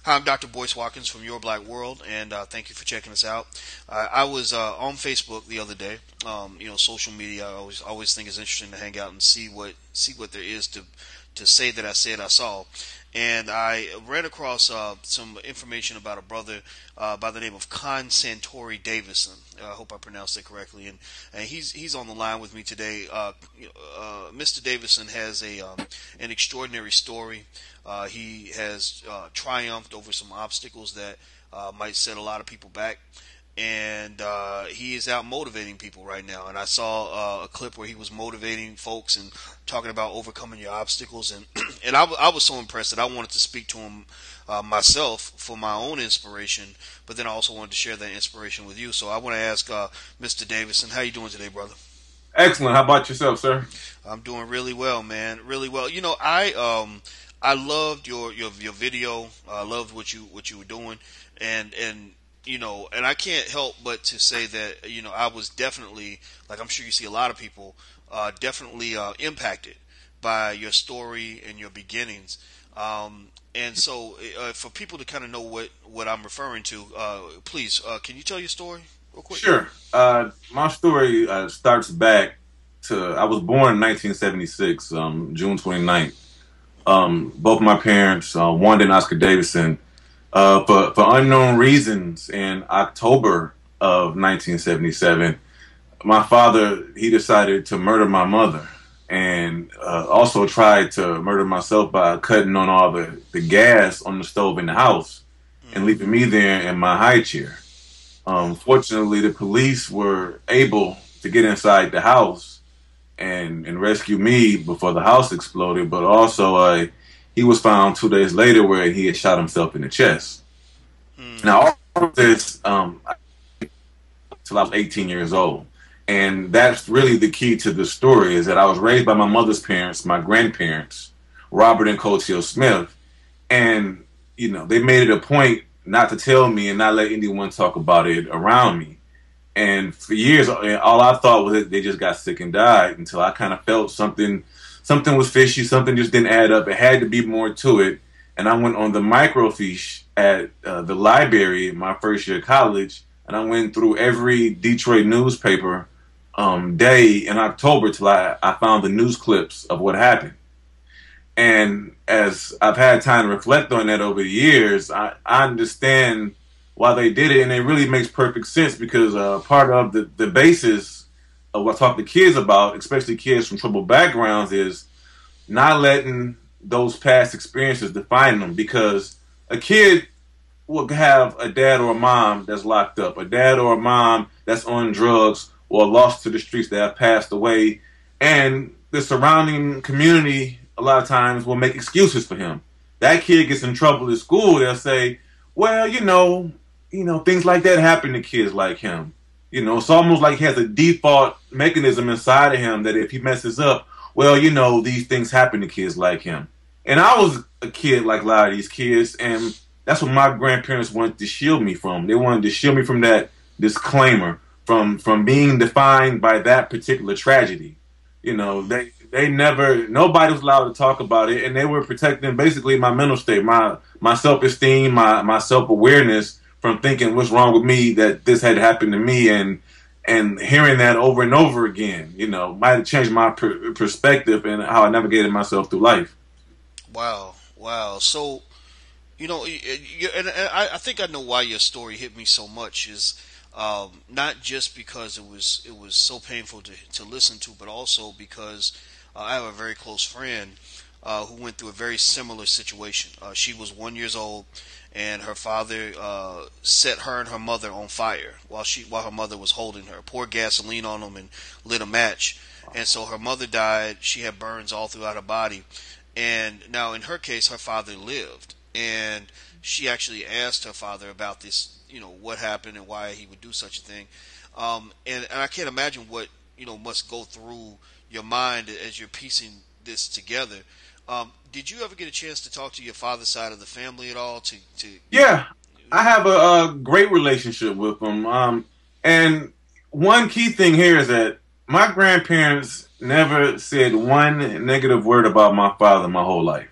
Hi, I'm Dr. Boyce Watkins from Your Black World, and thank you for checking us out. I was on Facebook the other day. Social media. I always think it's interesting to hang out and see what there is to say that I said I saw. And I ran across some information about a brother by the name of Kahn Davison. I hope I pronounced it correctly. And he's on the line with me today. Mr. Davison has an extraordinary story. He has triumphed over some obstacles that might set a lot of people back. And he is out motivating people right now. And I saw a clip where he was motivating folks and talking about overcoming your obstacles. And and I was so impressed that I wanted to speak to him myself for my own inspiration. But then I also wanted to share that inspiration with you. So I want to ask Mr. Davison, how you doing today, brother? Excellent. How about yourself, sir? I'm doing really well, man. Really well. I loved your video. I loved what you were doing, and and I can't help but to say that I was definitely, like I'm sure you see a lot of people, definitely impacted by your story and your beginnings. And so for people to kind of know what I'm referring to, please can you tell your story real quick? Sure. My story starts back to, I was born in 1976, June 29th. Both my parents, Wanda and Oscar Davison, for unknown reasons in October of 1977, my father, he decided to murder my mother and also tried to murder myself by cutting on all the gas on the stove in the house and leaving me there in my high chair. Fortunately, the police were able to get inside the house and rescue me before the house exploded, but also he was found 2 days later where he had shot himself in the chest. Now, all of this till I was 18 years old. And that's really the key to the story, is that I was raised by my mother's parents, my grandparents, Robert and Cotio Smith. And, they made it a point not to tell me and not let anyone talk about it around me. And for years, all I thought was that they just got sick and died, until I kind of felt something was fishy, something just didn't add up. It had to be more to it. And I went on the microfiche at the library in my first year of college, and I went through every Detroit newspaper day in October till I found the news clips of what happened. And as I've had time to reflect on that over the years, I understand why they did it, and it really makes perfect sense, because part of the basis of what I talk to kids about, especially kids from troubled backgrounds, is not letting those past experiences define them. Because a kid will have a dad or a mom that's locked up, a dad or a mom that's on drugs or lost to the streets that have passed away, and the surrounding community a lot of times will make excuses for him. That kid gets in trouble at school, they'll say, well, things like that happen to kids like him. It's almost like he has a default mechanism inside of him that if he messes up, well, these things happen to kids like him. And I was a kid like a lot of these kids, and that's what my grandparents wanted to shield me from. They wanted to shield me from that disclaimer, from being defined by that particular tragedy. They never, nobody was allowed to talk about it, and they were protecting basically my mental state, my self-esteem, my self-awareness, from thinking what's wrong with me that this had happened to me, and hearing that over and over again, might have changed my perspective and how I navigated myself through life. Wow. So, and I think I know why your story hit me so much, is not just because it was so painful to listen to, but also because I have a very close friend who went through a very similar situation. She was 1 year old, and her father set her and her mother on fire while her mother was holding her. Poured gasoline on them and lit a match. And so her mother died. She had burns all throughout her body. And now in her case, her father lived. And she actually asked her father about this, what happened and why he would do such a thing. And I can't imagine what, must go through your mind as you're piecing this together. Did you ever get a chance to talk to your father's side of the family at all? Yeah, I have a great relationship with them. And one key thing here is that my grandparents never said one negative word about my father my whole life.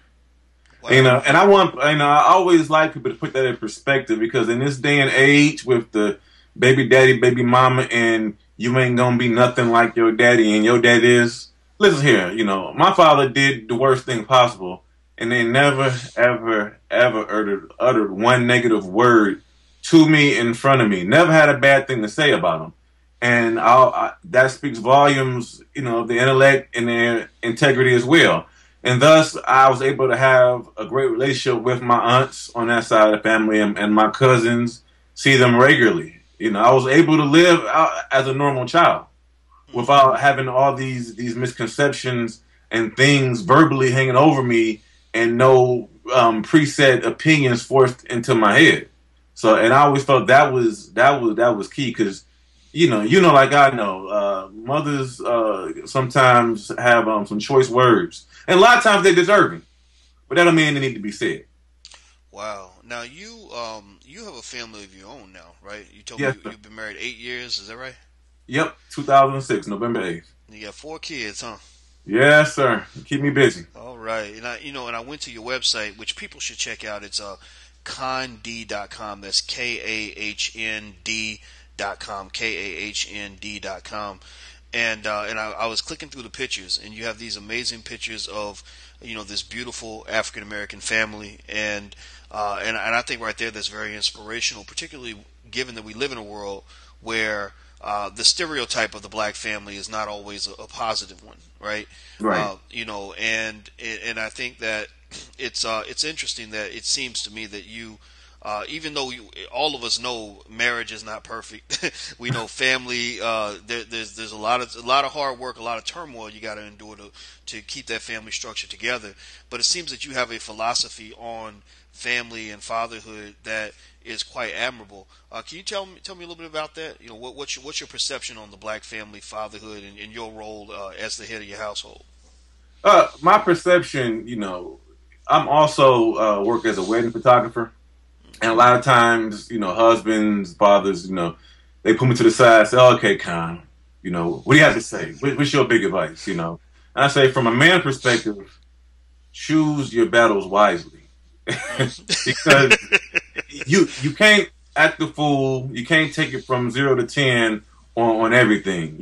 Wow. And I want, I always like people to put that in perspective because in this day and age with the baby daddy, baby mama, and you ain't gonna be nothing like your daddy and your dad is. Listen here, my father did the worst thing possible, and they never, ever, ever uttered one negative word to me in front of me. Never had a bad thing to say about him, and that speaks volumes, of the intellect and their integrity as well. And thus, I was able to have a great relationship with my aunts on that side of the family and my cousins, see them regularly. I was able to live out as a normal child without having all these misconceptions and things verbally hanging over me and no preset opinions forced into my head. So, and I always felt that was key because, like I know, mothers sometimes have some choice words, and a lot of times they're deserving, but that don't mean they need to be said. Wow. Now you have a family of your own now, right? You told me Yes, sir. you've been married 8 years. Is that right? Yep, 2006, November 8th. You got 4 kids, huh? Yes, sir. Keep me busy. All right. And I went to your website, which people should check out. It's kahnd.com. That's KAHND.com. KAHND.com. And I was clicking through the pictures, and you have these amazing pictures of this beautiful African American family, and I think right there that's very inspirational, particularly given that we live in a world where the stereotype of the black family is not always a positive one, right? Right. And I think that it's interesting that it seems to me that you. Even though all of us know marriage is not perfect, we know family. There's a lot of hard work, a lot of turmoil you got to endure to keep that family structure together. But it seems that you have a philosophy on family and fatherhood that is quite admirable. Can you tell me a little bit about that? What's your perception on the black family, fatherhood, and your role as the head of your household? My perception, I'm also work as a wedding photographer. And a lot of times, husbands, fathers, they put me to the side and say, "Oh, okay, Kahn, what do you have to say? What's your big advice?" And I say, from a man perspective, choose your battles wisely. Because you can't act the fool. You can't take it from 0 to 10 on everything.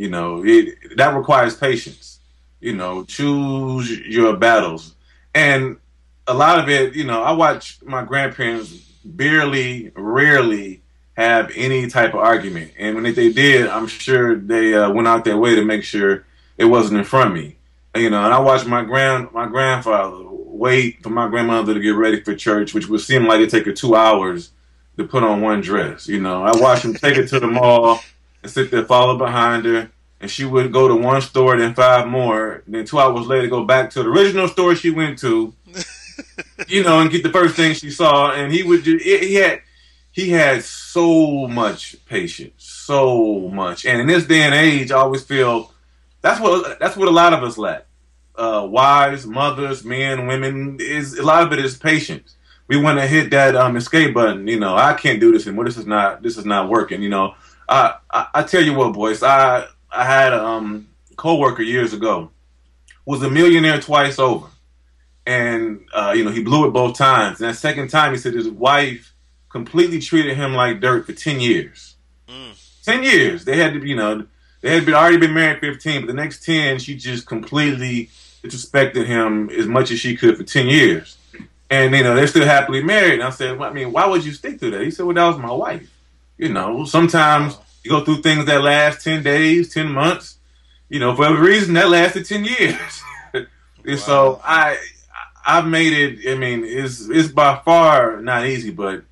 That requires patience. Choose your battles. And a lot of it, I watch my grandparents rarely have any type of argument. And when they did, I'm sure they went out their way to make sure it wasn't in front of me. And I watched my grandfather wait for my grandmother to get ready for church, which would seem like it take her 2 hours to put on one dress. I watched him take her to the mall and sit there, follow behind her, and she would go to one store, then 5 more, then 2 hours later go back to the original store she went to, and get the first thing she saw. And he would he had so much patience, so much. And in this day and age, I always feel that's what a lot of us lack. Wives, mothers, men, women, is a lot of it is patience. We want to hit that escape button. I can't do this anymore. This is not working. I tell you what, boys. I had a coworker years ago, was a millionaire twice over, and he blew it both times. And that second time, he said his wife completely treated him like dirt for 10 years. 10 years. They had to, they had already been married 15, but the next 10, she just completely disrespected him as much as she could for 10 years. And, they're still happily married. And I said, well, why would you stick to that? He said, well, that was my wife. Sometimes you go through things that last 10 days, 10 months. For whatever reason, that lasted 10 years. And Wow. so I've made it, it's by far not easy, but,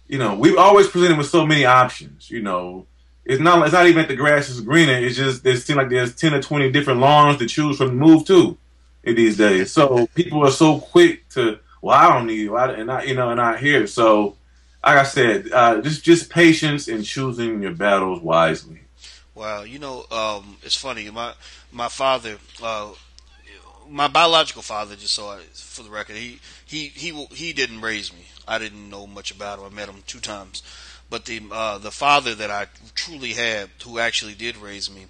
we've always presented with so many options. It's not even that the grass is greener. It's just it seems like there's 10 or 20 different lawns to choose from to move to in these days. So people are so quick to, well, I don't need you, and I hear it. So, like I said, just patience and choosing your battles wisely. Wow, it's funny. My father, my biological father, just for the record, he didn't raise me. I didn't know much about him. I met him 2 times, But the father that I truly had, who actually did raise me,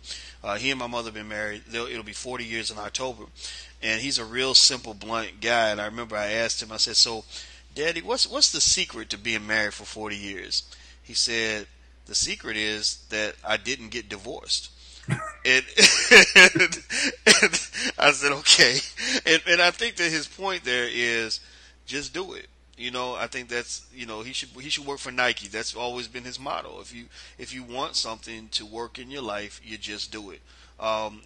he and my mother have been married. It'll be 40 years in October, and he's a real simple, blunt guy. And I remember I asked him, I said, "So, Daddy, what's the secret to being married for 40 years?" He said, "The secret is that I didn't get divorced." And, and I said, "Okay," and I think that his point there is just do it. I think that's he should work for Nike. That's always been his motto. If you want something to work in your life, you just do it.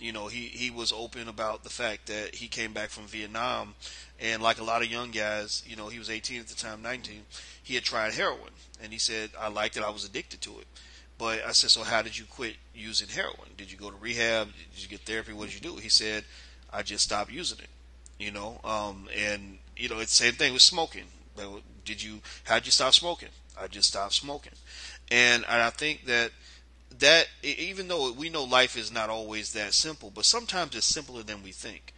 He was open about the fact that he came back from Vietnam, and like a lot of young guys, he was 18 at the time, 19. He had tried heroin, and he said, "I liked it. I was addicted to it." But I said, "So how did you quit using heroin? Did you go to rehab? Did you get therapy? What did you do?" He said, "I just stopped using it." And it's the same thing with smoking. How'd you stop smoking? I just stopped smoking. And I think that even though we know life is not always that simple, but sometimes it's simpler than we think.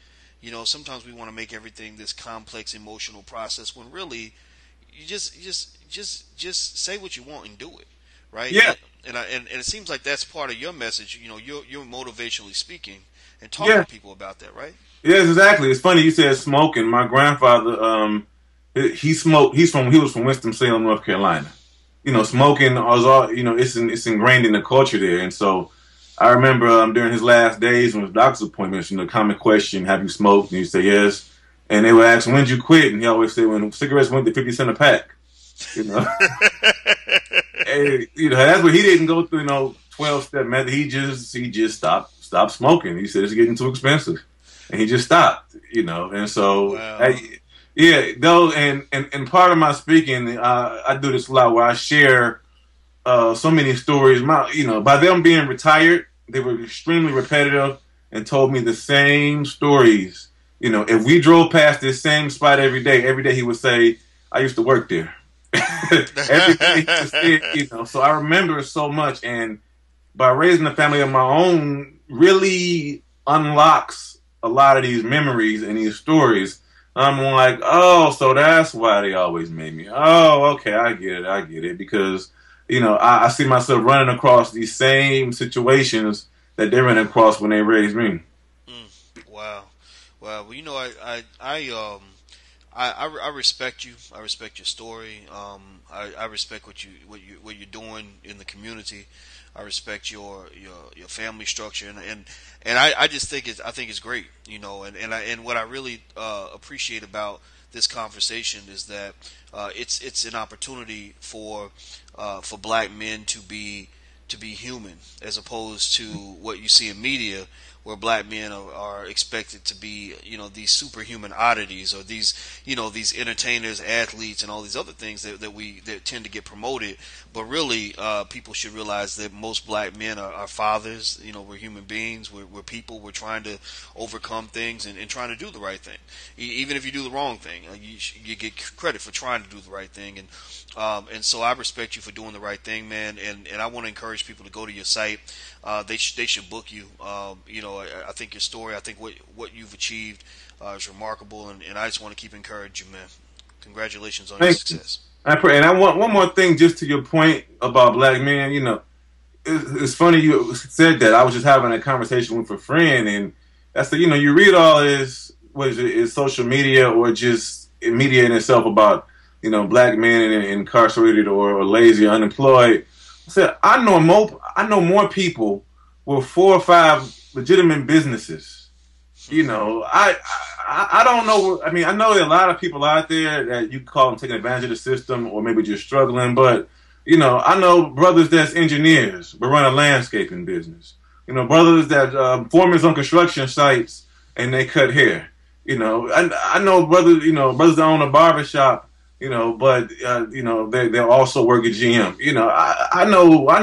Sometimes we want to make everything this complex emotional process when really you just say what you want and do it, right? Yeah, And it seems like that's part of your message. You're motivationally speaking and talking yeah, to people about that, right? yes, exactly. It's funny you said smoking. My grandfather, he smoked. He was from Winston-Salem, North Carolina. Smoking was all. It's ingrained in the culture there, and so I remember during his last days, when his doctor's appointments, common question: "Have you smoked?" And he say yes, and they would ask, "When did you quit?" And he always said, "When cigarettes went to 50 cents a pack." You know, and, that's what he didn't go through. 12-step method. He just stopped smoking. He said it's getting too expensive, and he just stopped. And so. Wow. Yeah, though, and part of my speaking, I do this a lot where I share so many stories. By them being retired, they were extremely repetitive and told me the same stories. If we drove past this same spot every day he would say, "I used to work there." Every day he would say it, So I remember it so much, and by raising a family of my own, really unlocks a lot of these memories and these stories. I'm like, oh, so that's why they always made me. Oh, okay, I get it. Because, I see myself running across these same situations that they ran across when they raised me. Wow. Well, I respect you. I respect your story. I respect what you're doing in the community. I respect your family structure, and I just think it's great, and what I really appreciate about this conversation is that it's an opportunity for black men to be human, as opposed to what you see in media, where black men are expected to be, these superhuman oddities, or these entertainers, athletes, and all these other things that tend to get promoted. But really, people should realize that most black men are fathers. We're human beings. We're people. We're trying to overcome things and trying to do the right thing. Even if you do the wrong thing, you get credit for trying to do the right thing. And so I respect you for doing the right thing, man. And I want to encourage people to go to your site. They should book you. I think your story, I think what you've achieved is remarkable, and I just want to keep encouraging you, man. Congratulations on your Thank you. success. I pray. And I want one more thing just to your point about black men. It's funny you said that. I was just having a conversation with a friend, and I said, you read all this, what is social media or just media in itself about, black men incarcerated or lazy or unemployed. I said, I know more people with 4 or 5 legitimate businesses. I don't know. I mean, I know there are a lot of people out there that you call them taking advantage of the system or maybe just struggling. But, I know brothers that's engineers but run a landscaping business. Brothers that foremen on construction sites and they cut hair. I know brothers that own a barbershop. But they also work at GM. I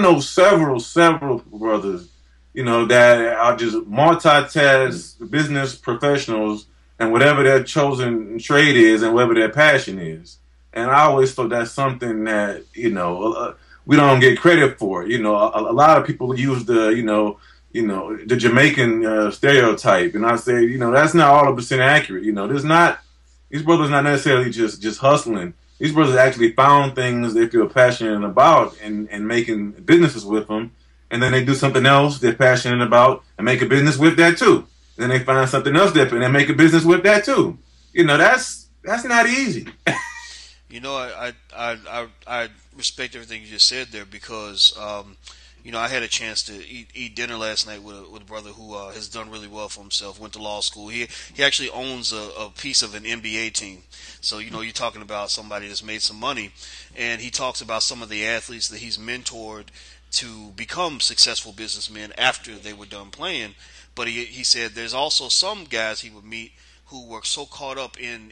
know several brothers, that are just multitask business professionals and whatever their chosen trade is and whatever their passion is. And I always thought that's something that we don't get credit for. A lot of people use the Jamaican stereotype, and I say that's not all of % accurate. These brothers not necessarily just hustling. These brothers actually found things they feel passionate about and making businesses with them. And then they do something else they're passionate about and make a business with that too. Then they find something else different and make a business with that too. You know, that's not easy. You know, I respect everything you just said there because you know, I had a chance to eat dinner last night with a brother who has done really well for himself. Went to law school. He actually owns a piece of an NBA team. So you know, you're talking about somebody that's made some money, and he talks about some of the athletes that he's mentored to become successful businessmen after they were done playing. But he said there's also some guys he would meet who were so caught up in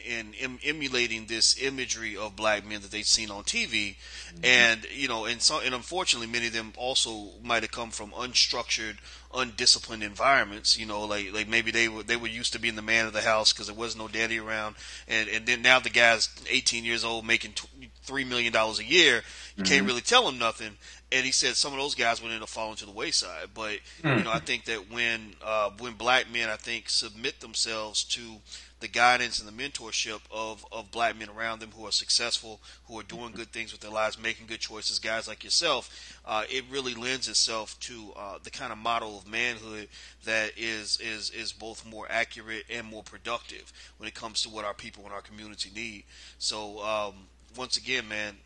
emulating this imagery of black men that they'd seen on TV, and you know, and unfortunately, many of them also might have come from unstructured, undisciplined environments. You know, like maybe they were used to being the man of the house because there was no daddy around, and then now the guy's 18 years old making $3 million a year. You can't really tell him nothing. And he said some of those guys would end up falling to the wayside. But you know, I think that when black men, I think, submit themselves to the guidance and the mentorship of black men around them who are successful, who are doing good things with their lives, making good choices, guys like yourself, it really lends itself to the kind of model of manhood that is both more accurate and more productive when it comes to what our people and our community need. So once again, man,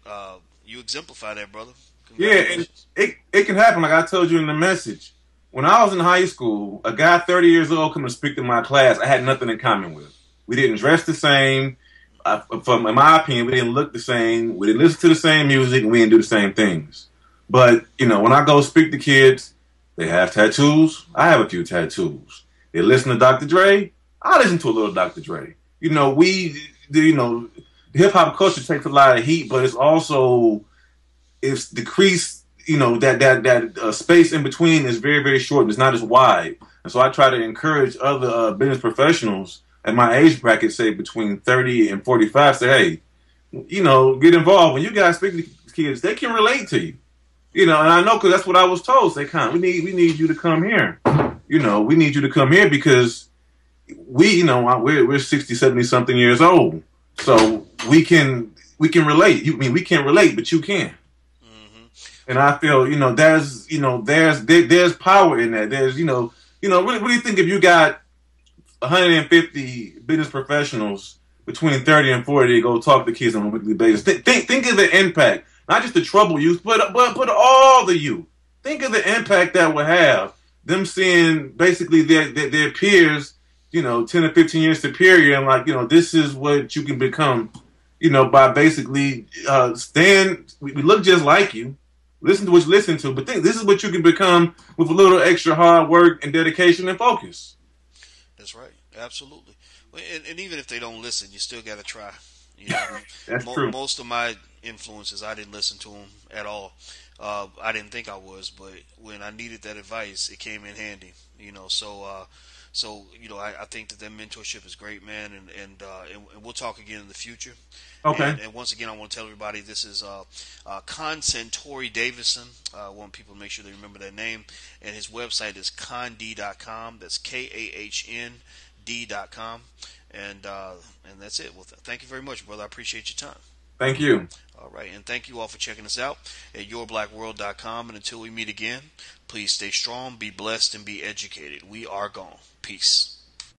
you exemplify that, brother. Yeah, and it can happen. Like I told you in the message, when I was in high school, a guy 30 years old come to speak to my class. I had nothing in common with. We didn't dress the same. In my opinion, we didn't look the same. We didn't listen to the same music, and we didn't do the same things. But you know, when I go speak to kids, they have tattoos. I have a few tattoos. They listen to Dr. Dre. I listen to a little Dr. Dre. You know, the hip hop culture takes a lot of heat, but it's decreased. You know, that space in between is very, very short. It's not as wide. And so I try to encourage other business professionals at my age bracket, say between 30 and 45, say, hey, you know, get involved. When you guys speak to kids, they can relate to you. You know, and I know because that's what I was told. Say, we need you to come here. You know, we need you to come here because we're 60, 70 something years old. So we can relate. We can't relate, but you can. And I feel, you know, there's power in that. There's, what do you think if you got 150 business professionals between 30 and 40 to go talk to kids on a weekly basis? Think of the impact, not just the troubled youth, but all the youth. Think of the impact that will have them seeing basically their peers, 10 or 15 years superior, and like, this is what you can become, by basically we look just like you. Listen to what you listen to, but think this is what you can become with a little extra hard work and dedication and focus. That's right. Absolutely. And even if they don't listen, you still got to try. That's true. Most of my influences, I didn't listen to them at all. I didn't think I was, but when I needed that advice, it came in handy. So I think that mentorship is great, man, and we'll talk again in the future. Okay. And once again, I want to tell everybody this is Kahn Davison. I want people to make sure they remember that name. And his website is kahnd.com. That's KAHND.com. And that's it. Well, thank you very much, brother. I appreciate your time. Thank you. All right. And thank you all for checking us out at yourblackworld.com. And until we meet again, please stay strong, be blessed, and be educated. We are gone. Peace.